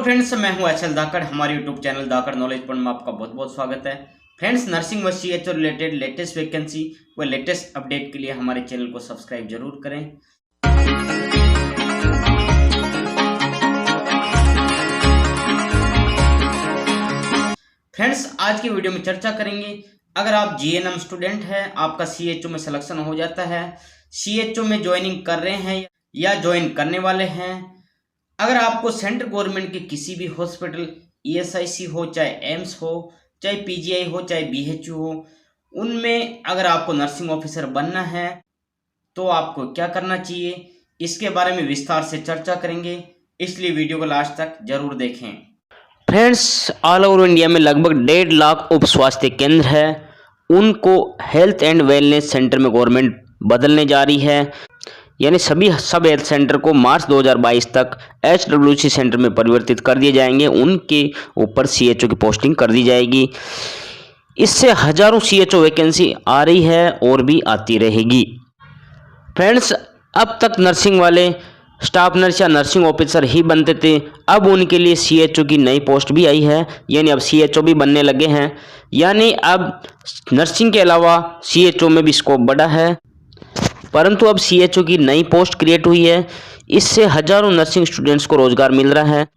Friends, मैं हूं HL धाकड़। हमारे यूट्यूब चैनल धाकड़ नॉलेज पॉइंट में आपका बहुत बहुत स्वागत है। फ्रेंड्स, नर्सिंग व सीएचओ रिलेटेड लेटेस्ट वैकेंसी व लेटेस्ट अपडेट के लिए हमारे चैनल को सब्सक्राइब जरूर करें। फ्रेंड्स, आज की वीडियो में चर्चा करेंगे, अगर आप जीएनएम स्टूडेंट हैं, आपका सीएचओ में सिलेक्शन हो जाता है, सीएचओ में ज्वाइनिंग कर रहे हैं या ज्वाइन करने वाले हैं, अगर आपको सेंट्रल गवर्नमेंट के किसी भी हॉस्पिटल, ईएसआईसी हो, चाहे एम्स हो, चाहे पीजीआई हो, चाहे बीएचयू हो, उनमें अगर आपको नर्सिंग ऑफिसर बनना है तो आपको क्या करना चाहिए, इसके बारे में विस्तार से चर्चा करेंगे, इसलिए वीडियो को लास्ट तक जरूर देखें। फ्रेंड्स, ऑल ओवर इंडिया में लगभग 1.5 लाख उप स्वास्थ्य केंद्र है, उनको हेल्थ एंड वेलनेस सेंटर में गवर्नमेंट बदलने जा रही है। यानी सभी सब हेल्थ सेंटर को मार्च 2022 तक HWC सेंटर में परिवर्तित कर दिए जाएंगे, उनके ऊपर सीएचओ की पोस्टिंग कर दी जाएगी। इससे हजारों सीएचओ वैकेंसी आ रही है और भी आती रहेगी। फ्रेंड्स, अब तक नर्सिंग वाले स्टाफ नर्स या नर्सिंग ऑफिसर ही बनते थे, अब उनके लिए सीएचओ की नई पोस्ट भी आई है, यानी अब सीएचओ भी बनने लगे हैं। यानी अब नर्सिंग के अलावा सीएचओ में भी स्कोप बढ़ा है, परंतु अब सीएचओ की नई पोस्ट क्रिएट हुई है। इससे हजारों नर्सिंग स्टूडेंट्स को रोजगार मिल रहा है,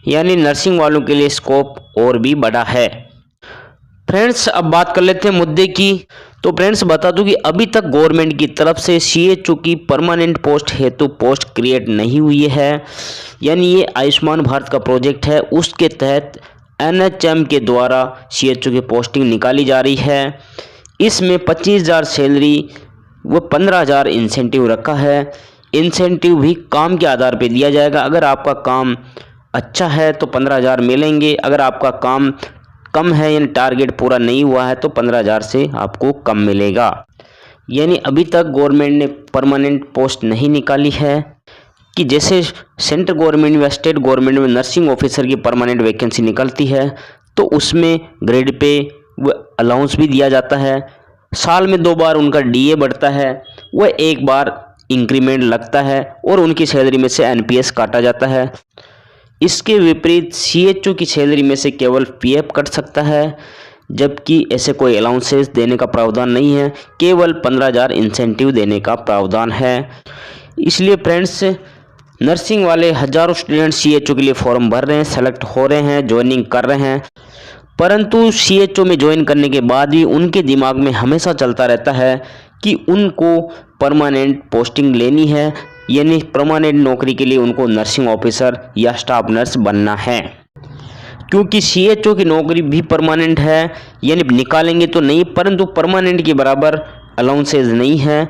यानी नर्सिंग वालों के लिए स्कोप और भी बढ़ा है। फ्रेंड्स, अब बात कर लेते हैं मुद्दे की। तो फ्रेंड्स, बता दूं कि अभी तक गवर्नमेंट की तरफ से सीएचओ की परमानेंट पोस्ट हेतु पोस्ट क्रिएट नहीं हुई है। यानी ये आयुष्मान भारत का प्रोजेक्ट है, उसके तहत NHM के द्वारा सीएचओ की पोस्टिंग निकाली जा रही है। इसमें 25,000 सैलरी वो 15,000 इंसेंटिव रखा है। इंसेंटिव भी काम के आधार पे दिया जाएगा। अगर आपका काम अच्छा है तो 15,000 मिलेंगे, अगर आपका काम कम है यानी टारगेट पूरा नहीं हुआ है तो 15,000 से आपको कम मिलेगा। यानी अभी तक गवर्नमेंट ने परमानेंट पोस्ट नहीं निकाली है कि जैसे सेंट्रल गवर्नमेंट या स्टेट गवर्नमेंट में नर्सिंग ऑफिसर की परमानेंट वैकेंसी निकलती है तो उसमें ग्रेड पे वो अलाउंस भी दिया जाता है। साल में 2 बार उनका डीए बढ़ता है, वह 1 बार इंक्रीमेंट लगता है और उनकी सैलरी में से एनपीएस काटा जाता है। इसके विपरीत सीएचओ की सैलरी में से केवल पीएफ कट सकता है, जबकि ऐसे कोई अलाउंसेस देने का प्रावधान नहीं है, केवल 15,000 इंसेंटिव देने का प्रावधान है। इसलिए फ्रेंड्स, नर्सिंग वाले हजारों स्टूडेंट सीएचओ के लिए फॉर्म भर रहे हैं, सेलेक्ट हो रहे हैं, ज्वाइनिंग कर रहे हैं, परंतु सीएचओ में ज्वाइन करने के बाद भी उनके दिमाग में हमेशा चलता रहता है कि उनको परमानेंट पोस्टिंग लेनी है, यानी परमानेंट नौकरी के लिए उनको नर्सिंग ऑफिसर या स्टाफ नर्स बनना है। क्योंकि सीएचओ की नौकरी भी परमानेंट है, यानी निकालेंगे तो नहीं, परंतु परमानेंट के बराबर अलाउंसेज नहीं है,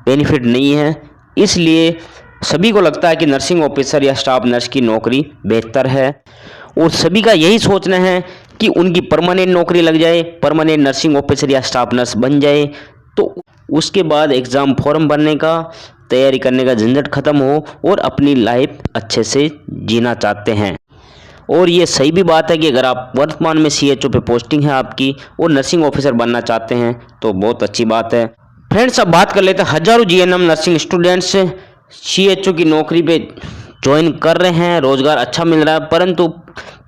बेनिफिट नहीं है। इसलिए सभी को लगता है कि नर्सिंग ऑफिसर या स्टाफ नर्स की नौकरी बेहतर है और सभी का यही सोचना है कि उनकी परमानेंट नौकरी लग जाए, परमानेंट नर्सिंग ऑफिसर या स्टाफ नर्स बन जाए, तो उसके बाद एग्ज़ाम फॉर्म भरने का, तैयारी करने का झंझट खत्म हो और अपनी लाइफ अच्छे से जीना चाहते हैं। और ये सही भी बात है कि अगर आप वर्तमान में सीएचओ पे पोस्टिंग है आपकी और नर्सिंग ऑफिसर बनना चाहते हैं तो बहुत अच्छी बात है। फ्रेंड्स, अब बात कर लेते हैं, हजारों जीएनएम नर्सिंग स्टूडेंट्स सीएचओ की नौकरी पे ज्वाइन कर रहे हैं, रोजगार अच्छा मिल रहा है, परंतु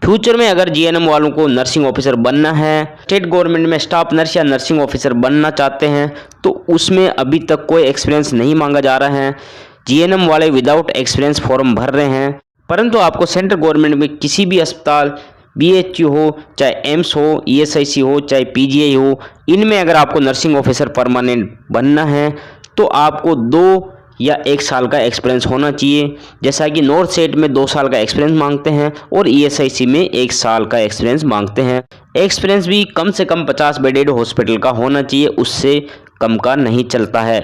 फ्यूचर में अगर जीएनएम वालों को नर्सिंग ऑफिसर बनना है, स्टेट गवर्नमेंट में स्टाफ नर्स या नर्सिंग ऑफिसर बनना चाहते हैं, तो उसमें अभी तक कोई एक्सपीरियंस नहीं मांगा जा रहा है। जीएनएम वाले विदाउट एक्सपीरियंस फॉर्म भर रहे हैं, परंतु आपको सेंट्रल गवर्नमेंट में किसी भी अस्पताल, बीएचयू हो, चाहे एम्स हो, ईएसआईसी हो, चाहे पीजीआई हो, इनमें अगर आपको नर्सिंग ऑफिसर परमानेंट बनना है तो आपको 2 या 1 साल का एक्सपीरियंस होना चाहिए। जैसा कि नॉर्थ सेट में 2 साल का एक्सपीरियंस मांगते हैं और ईएसआईसी में 1 साल का एक्सपीरियंस मांगते हैं। एक्सपीरियंस भी कम से कम 50 बेडेड हॉस्पिटल का होना चाहिए, उससे कम का नहीं चलता है।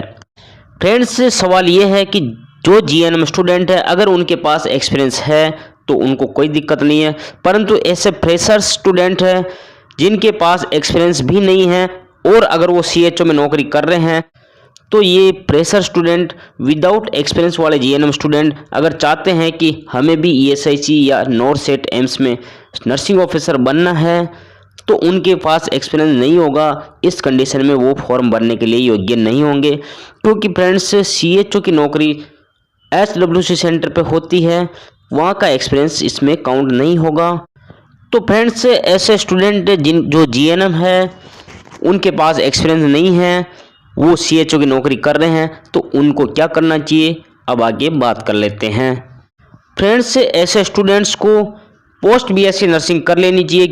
फ्रेंड्स, सवाल ये है कि जो जीएनएम स्टूडेंट है, अगर उनके पास एक्सपीरियंस है तो उनको कोई दिक्कत नहीं है, परंतु ऐसे फ्रेशर स्टूडेंट हैं जिनके पास एक्सपीरियंस भी नहीं है और अगर वो सीएचओ में नौकरी कर रहे हैं, तो ये फ्रेशर स्टूडेंट, विदाउट एक्सपीरियंस वाले जीएनएम स्टूडेंट अगर चाहते हैं कि हमें भी ईएसआईसी या नॉर्थ सेट एम्स में नर्सिंग ऑफिसर बनना है, तो उनके पास एक्सपीरियंस नहीं होगा। इस कंडीशन में वो फॉर्म भरने के लिए योग्य नहीं होंगे, क्योंकि फ्रेंड्स, सीएचओ की नौकरी HWC सेंटर पे होती है, वहाँ का एक्सपीरियंस इसमें काउंट नहीं होगा। तो फ्रेंड्स, ऐसे स्टूडेंट जो जीएनएम है उनके पास एक्सपीरियंस नहीं है, वो सीएचओ की नौकरी कर रहे हैं, तो उनको क्या करना चाहिए, अब आगे बात कर लेते हैं। फ्रेंड्स, ऐसे स्टूडेंट्स को पोस्ट बीएससी नर्सिंग कर लेनी चाहिए,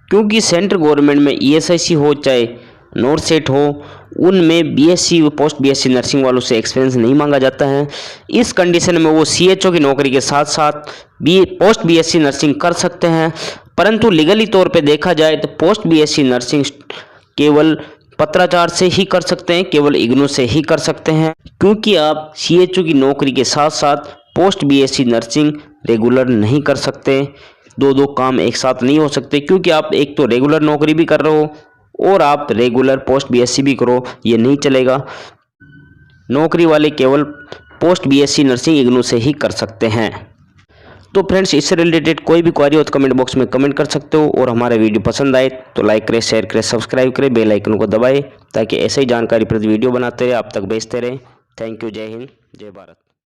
क्योंकि सेंट्रल गवर्नमेंट में ईएसआईसी हो चाहे नॉर्थ सेट हो, उनमें बीएससी पोस्ट बीएससी नर्सिंग वालों से एक्सपीरियंस नहीं मांगा जाता है। इस कंडीशन में वो सीएचओ की नौकरी के साथ साथ पोस्ट बीएससी नर्सिंग कर सकते हैं। परंतु लीगली तौर पे देखा जाए तो पोस्ट बीएससी नर्सिंग केवल पत्राचार से ही कर सकते हैं, केवल इग्नू से ही कर सकते हैं, क्योंकि आप सीएचओ की नौकरी के साथ साथ पोस्ट बीएससी नर्सिंग रेगुलर नहीं कर सकते। दो काम एक साथ नहीं हो सकते, क्योंकि आप एक तो रेगुलर नौकरी भी कर रहे हो और आप रेगुलर पोस्ट बीएससी भी करो, ये नहीं चलेगा। नौकरी वाले केवल पोस्ट बीएससी नर्सिंग इग्नू से ही कर सकते हैं। तो फ्रेंड्स, इससे रिलेटेड कोई भी क्वेरी हो तो कमेंट बॉक्स में कमेंट कर सकते हो, और हमारा वीडियो पसंद आए तो लाइक करें, शेयर करें, सब्सक्राइब करें, बेल आइकन को दबाएं, ताकि ऐसे ही जानकारी प्रति वीडियो बनाते रहे, आप तक भेजते रहें। Thank you. जय हिंद, जय भारत।